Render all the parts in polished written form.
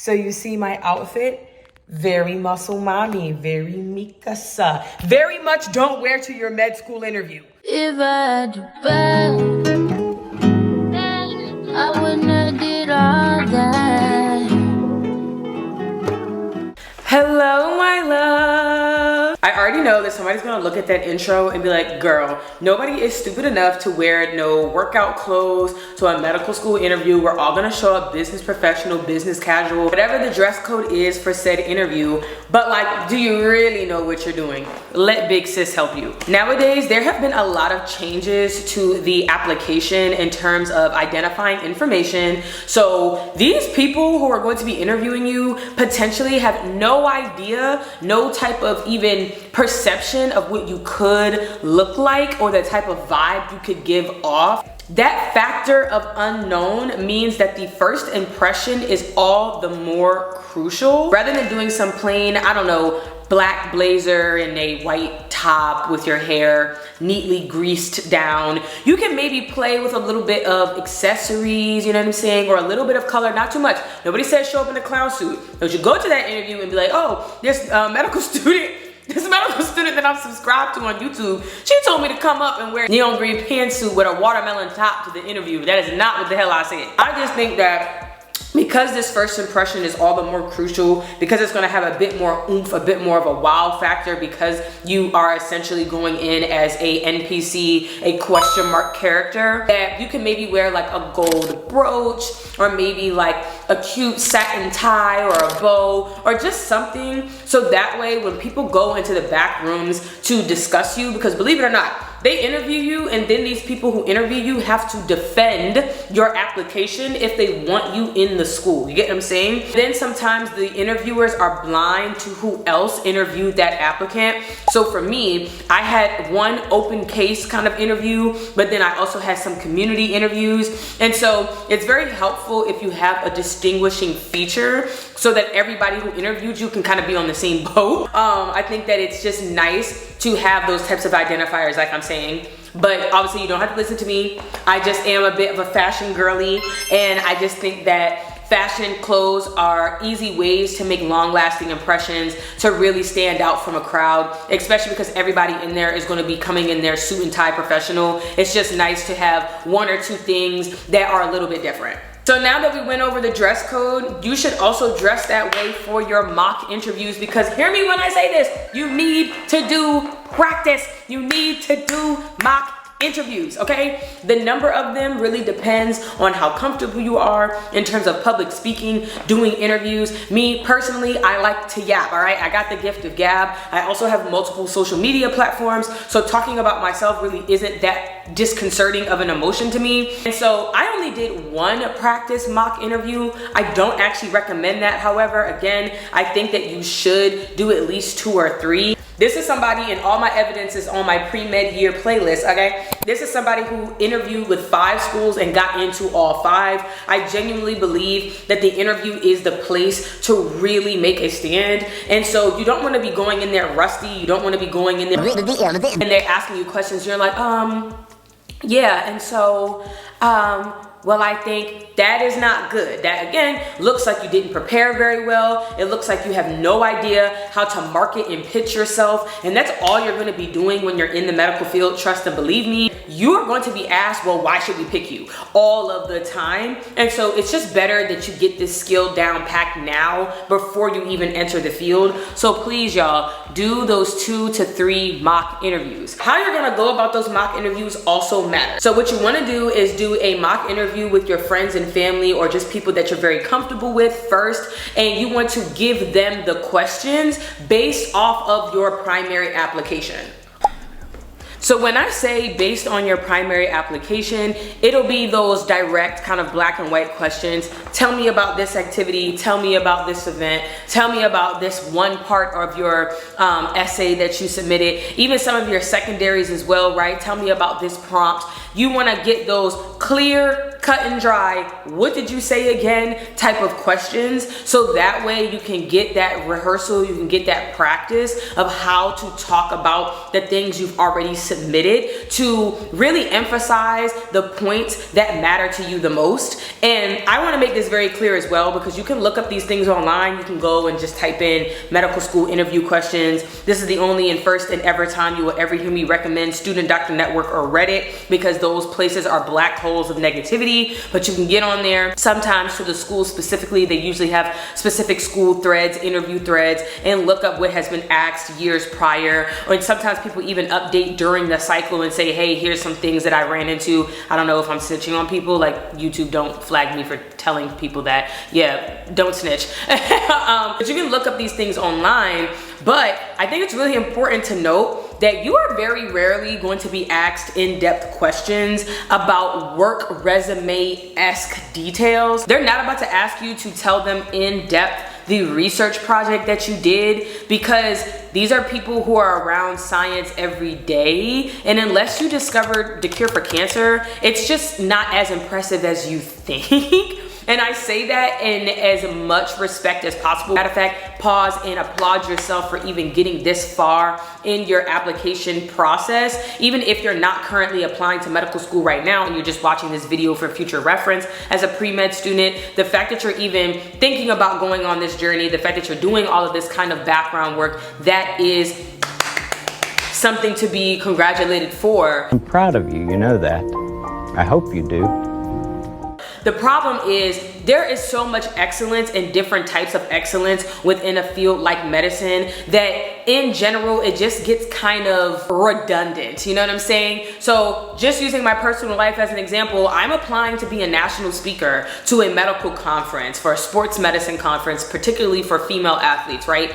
So you see my outfit? Very muscle mommy, very Mikasa. Very much don't wear to your med school interview. If I do bad, I wouldn't have did all that. Hello, my love. I already know that somebody's gonna look at that intro and be like, girl, nobody is stupid enough to wear no workout clothes to a medical school interview. We're all gonna show up business professional, business casual, whatever the dress code is for said interview. But like, do you really know what you're doing? Let Big Sis help you. Nowadays, there have been a lot of changes to the application in terms of identifying information. So these people who are going to be interviewing you potentially have no idea, no type of even perception of what you could look like or the type of vibe you could give off. That factor of unknown means that the first impression is all the more crucial. Rather than doing some plain, I don't know, black blazer and a white top with your hair neatly greased down, you can maybe play with a little bit of accessories, you know what I'm saying, or a little bit of color, not too much. Nobody says show up in a clown suit. But you go to that interview and be like, oh, this medical student that I'm subscribed to on YouTube, she told me to come up and wear a neon green pantsuit with a watermelon top to the interview. That is not what the hell I said. I just think that because this first impression is all the more crucial, because it's gonna have a bit more oomph, a bit more of a wow factor, because you are essentially going in as a NPC, a question mark character, that you can maybe wear like a gold brooch, or maybe like a cute satin tie or a bow, or just something, so that way when people go into the back rooms to discuss you, because believe it or not, they interview you, and then these people who interview you have to defend your application if they want you in the school. You get what I'm saying? Then sometimes the interviewers are blind to who else interviewed that applicant. So for me, I had one open case kind of interview, but then I also had some community interviews. And so it's very helpful if you have a distinguishing feature so that everybody who interviewed you can kind of be on the same boat. I think that it's just nice to have those types of identifiers, like I'm saying. But obviously you don't have to listen to me. I just am a bit of a fashion girly, and I just think that fashion clothes are easy ways to make long-lasting impressions, to really stand out from a crowd, especially because everybody in there is going to be coming in their suit and tie professional. It's just nice to have one or two things that are a little bit different. So now that we went over the dress code, you should also dress that way for your mock interviews, because hear me when I say this, you need to do practice. You need to do mock interviews, okay? The number of them really depends on how comfortable you are in terms of public speaking, doing interviews. Me personally, I like to yap, all right? I got the gift of gab. I also have multiple social media platforms, so talking about myself really isn't that disconcerting of an emotion to me. And so I only did one practice mock interview. I don't actually recommend that. However, again, I think that you should do at least 2 or 3. This is somebody, and all my evidence is on my pre-med year playlist, okay? This is somebody who interviewed with 5 schools and got into all 5. I genuinely believe that the interview is the place to really make a stand. And so you don't want to be going in there rusty. You don't want to be going in there and they're asking you questions. You're like, yeah, and so, well, I think that is not good. That, again, looks like you didn't prepare very well. It looks like you have no idea how to market and pitch yourself. And that's all you're going to be doing when you're in the medical field. Trust and believe me, you are going to be asked, well, why should we pick you? All of the time. And so it's just better that you get this skill down packed now before you even enter the field. So please, y'all, do those 2 to 3 mock interviews. How you're going to go about those mock interviews also matters. So what you want to do is do a mock interview with your friends and family, or just people that you're very comfortable with first, and you want to give them the questions based off of your primary application. So when I say based on your primary application, it'll be those direct kind of black and white questions. Tell me about this activity, tell me about this event, tell me about this one part of your essay that you submitted, even some of your secondaries as well, right? Tell me about this prompt. You want to get those clear, cut and dry, what did you say again type of questions, so that way you can get that rehearsal, you can get that practice of how to talk about the things you've already submitted to really emphasize the points that matter to you the most. And I want to make this very clear as well, because you can look up these things online. You can go and just type in medical school interview questions. This is the only and first and ever time you will ever hear me recommend Student Doctor Network or Reddit, because those places are black holes of negativity. But you can get on there. Sometimes for the school specifically, they usually have specific school threads, interview threads, and look up what has been asked years prior. Or sometimes people even update during the cycle and say, hey, here's some things that I ran into. I don't know if I'm snitching on people. Like, YouTube don't flag me for telling people that. Yeah, don't snitch. But you can look up these things online. But I think it's really important to note that you are very rarely going to be asked in-depth questions about work resume-esque details. They're not about to ask you to tell them in-depth the research project that you did, because these are people who are around science every day, and unless you discovered the cure for cancer, it's just not as impressive as you think. And I say that in as much respect as possible. Matter of fact, pause and applaud yourself for even getting this far in your application process. Even if you're not currently applying to medical school right now and you're just watching this video for future reference as a pre-med student, the fact that you're even thinking about going on this journey, the fact that you're doing all of this kind of background work, that is something to be congratulated for. I'm proud of you, you know that. I hope you do. The problem is there is so much excellence and different types of excellence within a field like medicine that in general, it just gets kind of redundant. You know what I'm saying? So just using my personal life as an example, I'm applying to be a national speaker to a medical conference, for a sports medicine conference, particularly for female athletes, right?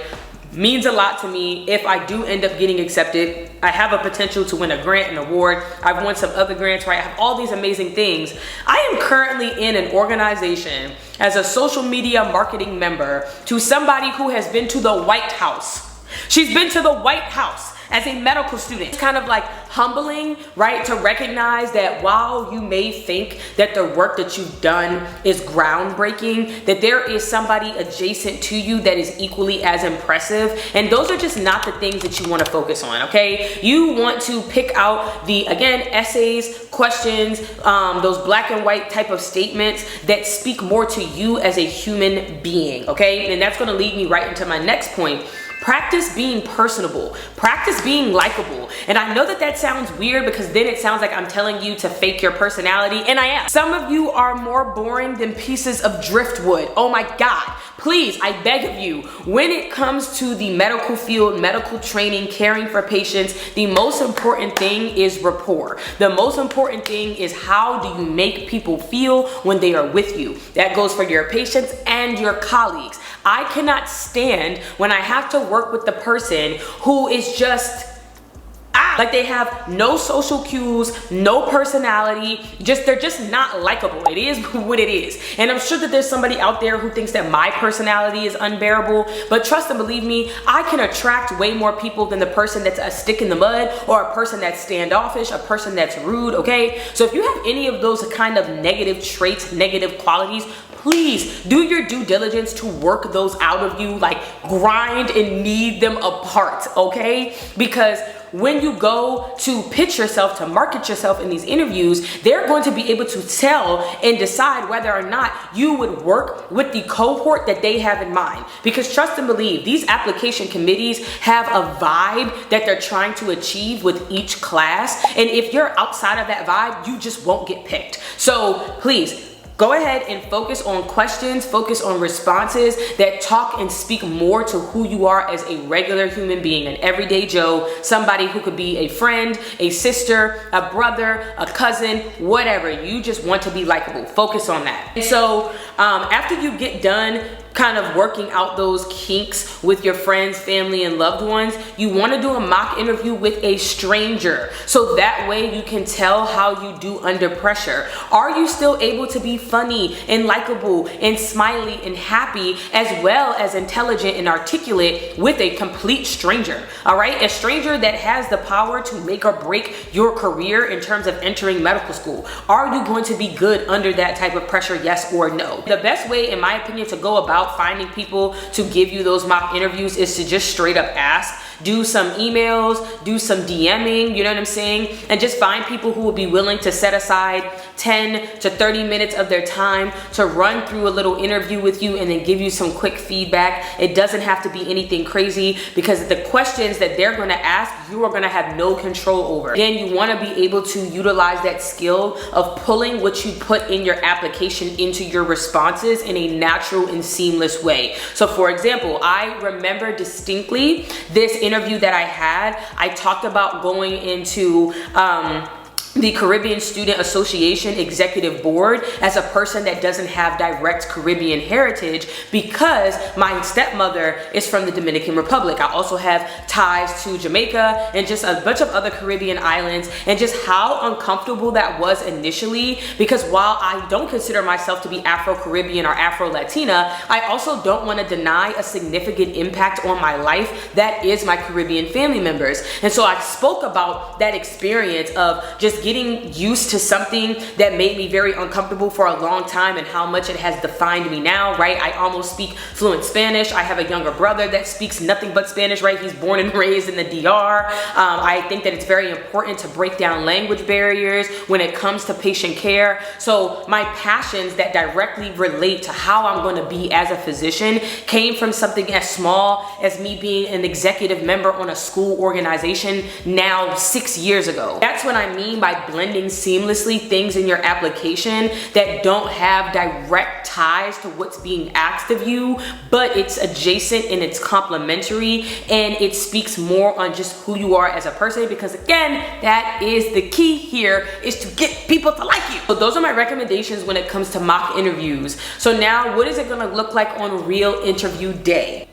Means a lot to me. If I do end up getting accepted, I have a potential to win a grant, an award. I've won some other grants, right? I have all these amazing things. I am currently in an organization as a social media marketing member to somebody who has been to the White House. She's been to the White House as a medical student. It's kind of like humbling, right? To recognize that while you may think that the work that you've done is groundbreaking, that there is somebody adjacent to you that is equally as impressive. And those are just not the things that you want to focus on, okay? You want to pick out the, again, essays, questions, those black and white type of statements that speak more to you as a human being, okay? And that's going to lead me right into my next point. Practice being personable. Practice being likable. And I know that that sounds weird, because then it sounds like I'm telling you to fake your personality, and I am. Some of you are more boring than pieces of driftwood. Oh my God. Please, I beg of you, when it comes to the medical field, medical training, caring for patients, the most important thing is rapport. The most important thing is how do you make people feel when they are with you. That goes for your patients and your colleagues. I cannot stand when I have to work with the person who is just like they have no social cues, no personality, they're just not likable. It is what it is. And I'm sure that there's somebody out there who thinks that my personality is unbearable, but trust and believe me, I can attract way more people than the person that's a stick in the mud, or a person that's standoffish, a person that's rude, okay? So if you have any of those kind of negative traits, negative qualities, please do your due diligence to work those out of you, like grind and knead them apart, okay? Because when you go to pitch yourself, to market yourself in these interviews, they're going to be able to tell and decide whether or not you would work with the cohort that they have in mind. Because trust and believe, these application committees have a vibe that they're trying to achieve with each class. And if you're outside of that vibe, you just won't get picked. So please, go ahead and focus on questions, focus on responses that talk and speak more to who you are as a regular human being, an everyday Joe, somebody who could be a friend, a sister, a brother, a cousin, whatever. You just want to be likable. Focus on that. And so after you get done kind of working out those kinks with your friends, family, and loved ones, you want to do a mock interview with a stranger. So that way you can tell how you do under pressure. Are you still able to be funny and likable and smiley and happy, as well as intelligent and articulate with a complete stranger? All right, a stranger that has the power to make or break your career in terms of entering medical school. Are you going to be good under that type of pressure, yes or no? The best way, in my opinion, to go about finding people to give you those mock interviews is to just straight up ask. Do some emails, do some DMing, you know what I'm saying? And just find people who will be willing to set aside 10 to 30 minutes of their time to run through a little interview with you and then give you some quick feedback. It doesn't have to be anything crazy, because the questions that they're gonna ask, you are gonna have no control over. Again, you wanna be able to utilize that skill of pulling what you put in your application into your responses in a natural and seamless way. So for example, I remember distinctly this interview that I had. I talked about going into the Caribbean Student Association Executive Board as a person that doesn't have direct Caribbean heritage, because my stepmother is from the Dominican Republic. I also have ties to Jamaica and just a bunch of other Caribbean islands, and just how uncomfortable that was initially, because while I don't consider myself to be Afro-Caribbean or Afro-Latina, I also don't want to deny a significant impact on my life that is my Caribbean family members. And so I spoke about that experience of just getting used to something that made me very uncomfortable for a long time, and how much it has defined me now, right? I almost speak fluent Spanish. I have a younger brother that speaks nothing but Spanish, right? He's born and raised in the DR. I think that it's very important to break down language barriers when it comes to patient care. So my passions that directly relate to how I'm going to be as a physician came from something as small as me being an executive member on a school organization now 6 years ago. That's what I mean by blending seamlessly things in your application that don't have direct ties to what's being asked of you, but it's adjacent and it's complementary, and it speaks more on just who you are as a person, because again, that is the key here, is to get people to like you. So those are my recommendations when it comes to mock interviews. So now, what is it gonna look like on real interview day?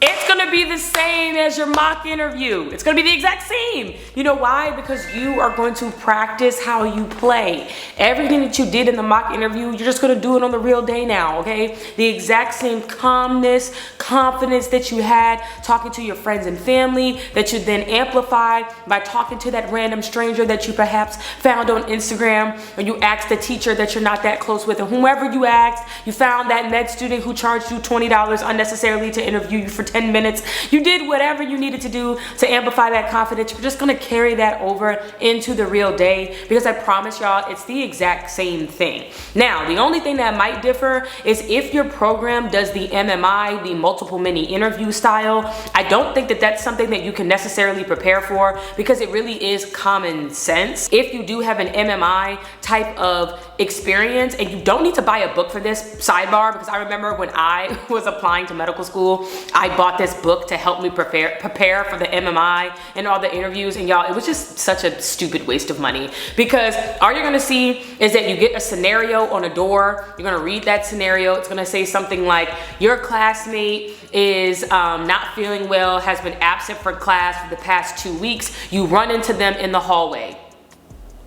It's gonna be the same as your mock interview. It's gonna be the exact same. You know why? Because you are going to practice how you play. Everything that you did in the mock interview, you're just gonna do it on the real day now, okay? The exact same calmness, confidence that you had talking to your friends and family, that you then amplified by talking to that random stranger that you perhaps found on Instagram, or you asked the teacher that you're not that close with, and whomever you asked, you found that med student who charged you $20 unnecessarily to interview you for 10 minutes. You did whatever you needed to do to amplify that confidence. You're just gonna carry that over into the real day, because I promise y'all, it's the exact same thing. Now, the only thing that might differ is if your program does the MMI, the multiple mini interview style. I don't think that that's something that you can necessarily prepare for, because it really is common sense. If you do have an MMI type of experience, and you don't need to buy a book for this, sidebar, because I remember when I was applying to medical school, I bought this book to help me prepare for the MMI and all the interviews, and y'all, it was just such a stupid waste of money, because all you're gonna see is that you get a scenario on a door. You're gonna read that scenario. It's gonna say something like, your classmate is not feeling well, has been absent from class for the past 2 weeks. You run into them in the hallway.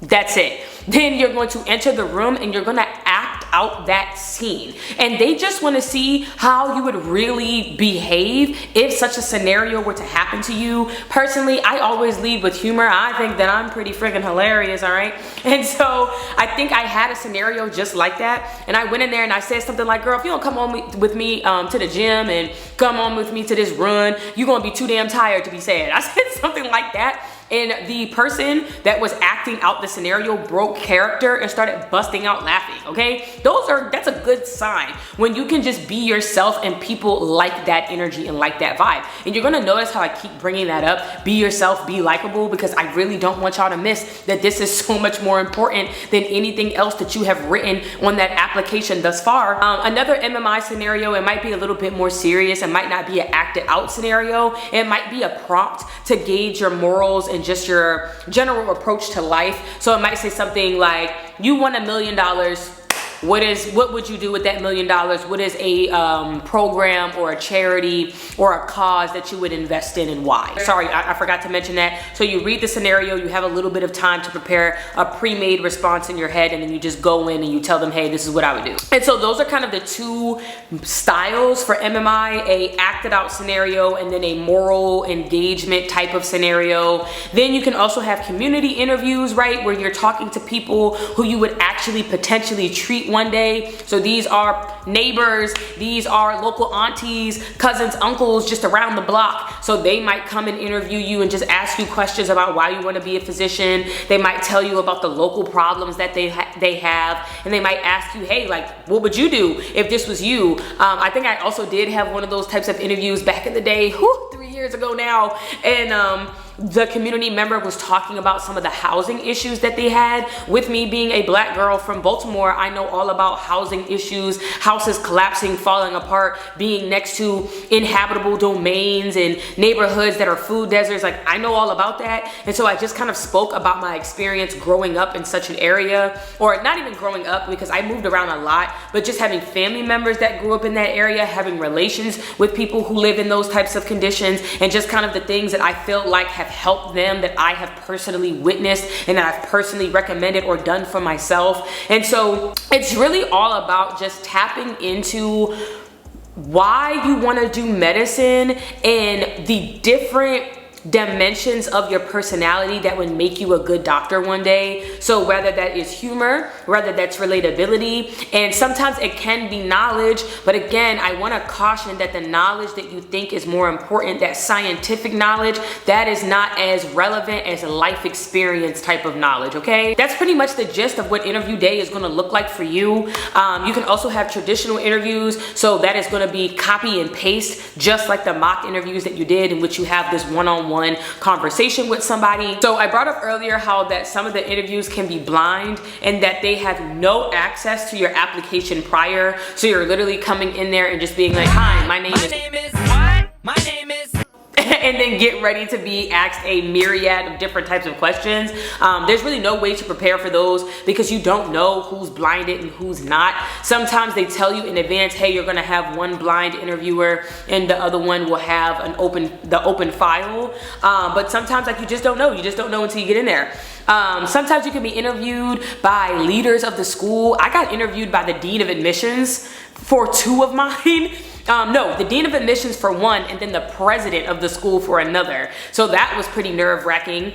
That's it. Then you're going to enter the room and you're gonna act out that scene. And they just wanna see how you would really behave if such a scenario were to happen to you. Personally, I always lead with humor. I think that I'm pretty freaking hilarious, all right? And so I think I had a scenario just like that. And I went in there and I said something like, girl, if you don't come on with me to the gym and come on with me to this run, you're gonna be too damn tired to be sad. I said something like that. And the person that was acting out the scenario broke character and started busting out laughing, okay? That's a good sign when you can just be yourself and people like that energy and like that vibe. And you're gonna notice how I keep bringing that up, be yourself, be likable, because I really don't want y'all to miss that this is so much more important than anything else that you have written on that application thus far. Another MMI scenario, it might be a little bit more serious. It might not be an acted out scenario. It might be a prompt to gauge your morals and just your general approach to life. So it might say something like, you won $1 million what would you do with that $1 million? What is a program or a charity or a cause that you would invest in, and why? Sorry, I forgot to mention that. So you read the scenario, you have a little bit of time to prepare a pre-made response in your head, and then you just go in and you tell them, hey, this is what I would do. And so those are kind of the two styles for MMI, a acted out scenario and then a moral engagement type of scenario. Then you can also have community interviews, right, where you're talking to people who you would actually potentially treat one day. So these are neighbors, these are local aunties, cousins, uncles just around the block. So they might come and interview you and just ask you questions about why you want to be a physician. They might tell you about the local problems that they have, and they might ask you, hey, like, what would you do if this was you? I think I also did have one of those types of interviews back in the day, 3 years ago now, and the community member was talking about some of the housing issues that they had. With me being a black girl from Baltimore, I know all about housing issues, houses collapsing, falling apart, being next to inhabitable domains and neighborhoods that are food deserts. Like, I know all about that. And so I just kind of spoke about my experience growing up in such an area, or not even growing up because I moved around a lot, but just having family members that grew up in that area, having relations with people who live in those types of conditions, and just kind of the things that I feel like have helped them, that I have personally witnessed and that I've personally recommended or done for myself. And so it's really all about just tapping into why you want to do medicine and the different dimensions of your personality that would make you a good doctor one day. So whether that is humor, whether that's relatability, and sometimes it can be knowledge, but again, I want to caution that the knowledge that you think is more important, that scientific knowledge, that is not as relevant as life experience type of knowledge, okay? That's pretty much the gist of what interview day is going to look like for you. You can also have traditional interviews, so that is going to be copy and paste, just like the mock interviews that you did, in which you have this one-on-one conversation with somebody. So I brought up earlier how that some of the interviews can be blind and that they have no access to your application prior. So you're literally coming in there and just being like, hi, my name is and then get ready to be asked a myriad of different types of questions. There's really no way to prepare for those because you don't know who's blinded and who's not. Sometimes they tell you in advance, hey, you're gonna have one blind interviewer and the other one will have the open file. But sometimes, like, you just don't know. You just don't know until you get in there. Sometimes you can be interviewed by leaders of the school. I got interviewed by the dean of admissions for 2 of mine. No, the dean of admissions for one, and then the president of the school for another. So that was pretty nerve-wracking.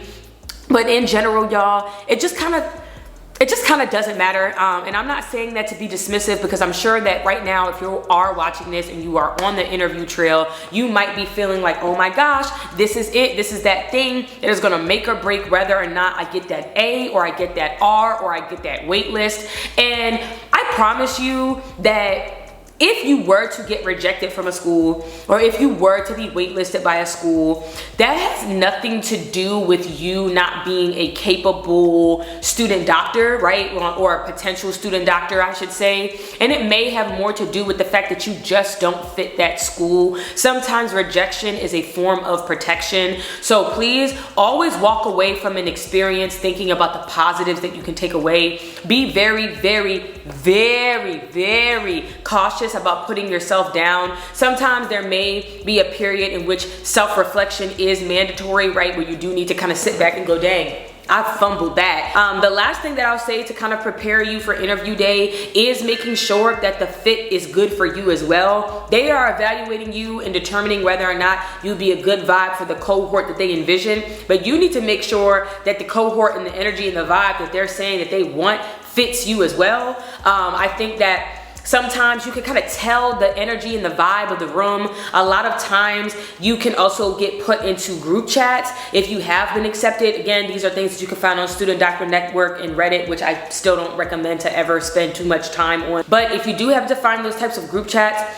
But in general, y'all, it just kind of doesn't matter. And I'm not saying that to be dismissive, because I'm sure that right now, if you are watching this and you are on the interview trail, you might be feeling like, oh my gosh, this is it. This is that thing that is gonna make or break whether or not I get that A, or I get that R, or I get that wait list. And I promise you that if you were to get rejected from a school, or if you were to be waitlisted by a school, that has nothing to do with you not being a capable student doctor, right? Or a potential student doctor, I should say. And it may have more to do with the fact that you just don't fit that school. Sometimes rejection is a form of protection. So please always walk away from an experience thinking about the positives that you can take away. Be very, very, very, very cautious about putting yourself down. Sometimes there may be a period in which self-reflection is mandatory, right? Where you do need to kind of sit back and go, dang, I fumbled that. The last thing that I'll say to kind of prepare you for interview day is making sure that the fit is good for you as well. They are evaluating you and determining whether or not you'd be a good vibe for the cohort that they envision, but you need to make sure that the cohort and the energy and the vibe that they're saying that they want fits you as well. I think that sometimes you can kind of tell the energy and the vibe of the room. A lot of times you can also get put into group chats if you have been accepted. Again, these are things that you can find on Student Doctor Network and Reddit, which I still don't recommend to ever spend too much time on. But if you do have to find those types of group chats,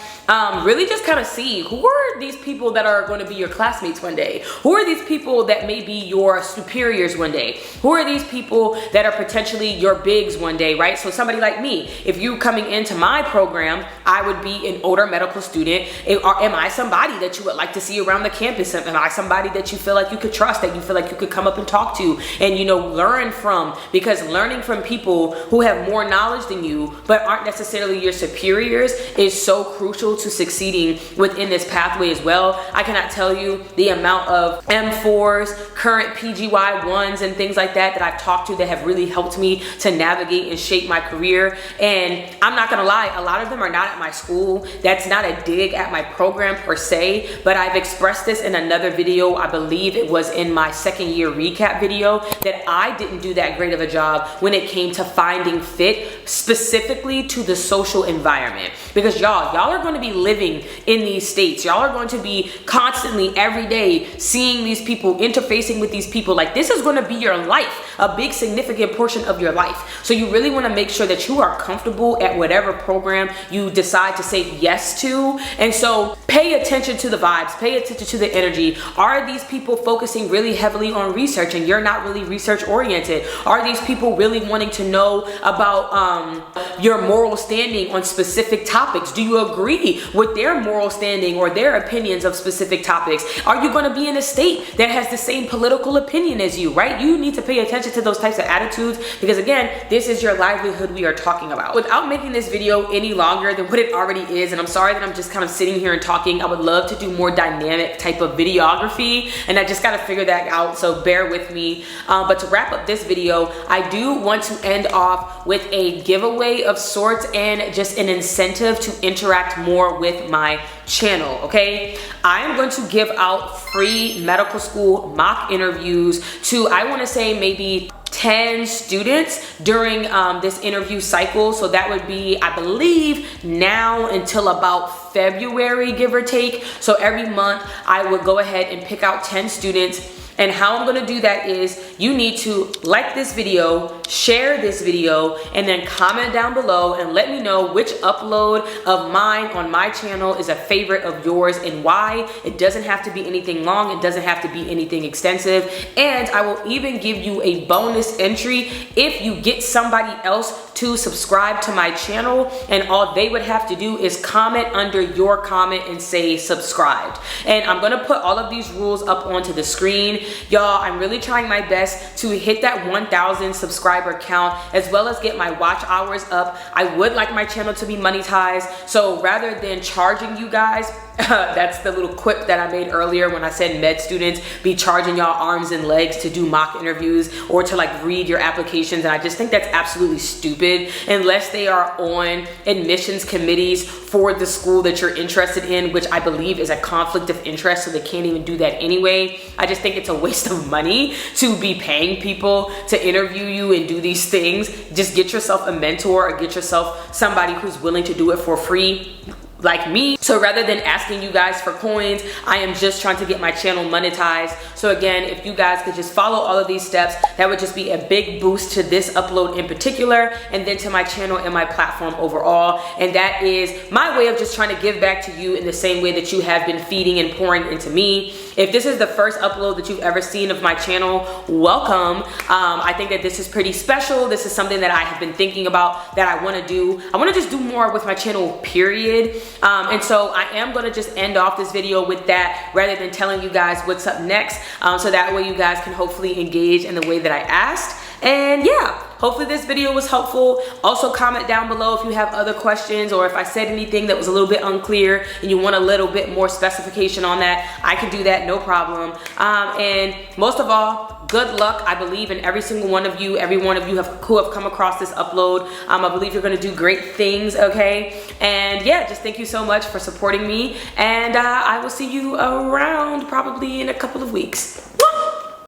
really just kind of see who are these people that are going to be your classmates one day, who are these people that may be your superiors one day, who are these people that are potentially your bigs one day, right? So somebody like me, if you coming into my program, I would be an older medical student. Am I somebody that you would like to see around the campus? Am I somebody that you feel like you could trust, that you feel like you could come up and talk to and, you know, learn from? Because learning from people who have more knowledge than you but aren't necessarily your superiors is so crucial to succeeding within this pathway as well. I cannot tell you the amount of M4s, current PGY1s and things like that I've talked to that have really helped me to navigate and shape my career. And I'm not gonna lie, a lot of them are not at my school. That's not a dig at my program per se, but I've expressed this in another video. I believe it was in my second year recap video, that I didn't do that great of a job when it came to finding fit specifically to the social environment. Because y'all are going to be living in these states. Y'all are going to be constantly every day seeing these people, interfacing with these people. Like, this is going to be your life, a big significant portion of your life. So you really want to make sure that you are comfortable at whatever program you decide to say yes to. And so pay attention to the vibes, pay attention to the energy. Are these people focusing really heavily on research and you're not really research oriented? Are these people really wanting to know about your moral standing on specific topics? Do you agree with their moral standing or their opinions of specific topics? Are you going to be in a state that has the same political opinion as you, right? You need to pay attention to those types of attitudes, because again, this is your livelihood we are talking about. Without making this video any longer than what it already is, and I'm sorry that I'm just kind of sitting here and talking, I would love to do more dynamic type of videography, and I just got to figure that out, so bear with me. But to wrap up this video, I do want to end off with a giveaway of sorts and just an incentive to interact more with my channel, okay? I am going to give out free medical school mock interviews to, I want to say, maybe 10 students during this interview cycle. So that would be, I believe, now until about February, give or take. So every month I would go ahead and pick out 10 students. And how I'm gonna do that is, you need to like this video, share this video, and then comment down below and let me know which upload of mine on my channel is a favorite of yours and why. It doesn't have to be anything long, it doesn't have to be anything extensive. And I will even give you a bonus entry if you get somebody else to subscribe to my channel, and all they would have to do is comment under your comment and say subscribed. And I'm gonna put all of these rules up onto the screen. Y'all, I'm really trying my best to hit that 1,000 subscriber count, as well as get my watch hours up. I would like my channel to be monetized, so rather than charging you guys, that's the little quip that I made earlier when I said med students be charging y'all arms and legs to do mock interviews or to like read your applications. And I just think that's absolutely stupid, unless they are on admissions committees for the school that you're interested in, which I believe is a conflict of interest, so they can't even do that anyway. I just think it's a waste of money to be paying people to interview you and do these things. Just get yourself a mentor or get yourself somebody who's willing to do it for free, like me. So rather than asking you guys for coins, I am just trying to get my channel monetized. So again, if you guys could just follow all of these steps, that would just be a big boost to this upload in particular, and then to my channel and my platform overall. And that is my way of just trying to give back to you in the same way that you have been feeding and pouring into me. If this is the first upload that you've ever seen of my channel, welcome. I think that this is pretty special. This is something that I have been thinking about that I want to do. I want to just do more with my channel, period. And so I am going to just end off this video with that, rather than telling you guys what's up next, so that way you guys can hopefully engage in the way that I asked. And yeah, hopefully this video was helpful. Also comment down below if you have other questions, or if I said anything that was a little bit unclear and you want a little bit more specification on that, I can do that, no problem. And most of all, good luck. I believe in every single one of you, every one of you who have come across this upload. I believe you're gonna do great things, okay? And yeah, just thank you so much for supporting me, and I will see you around probably in a couple of weeks.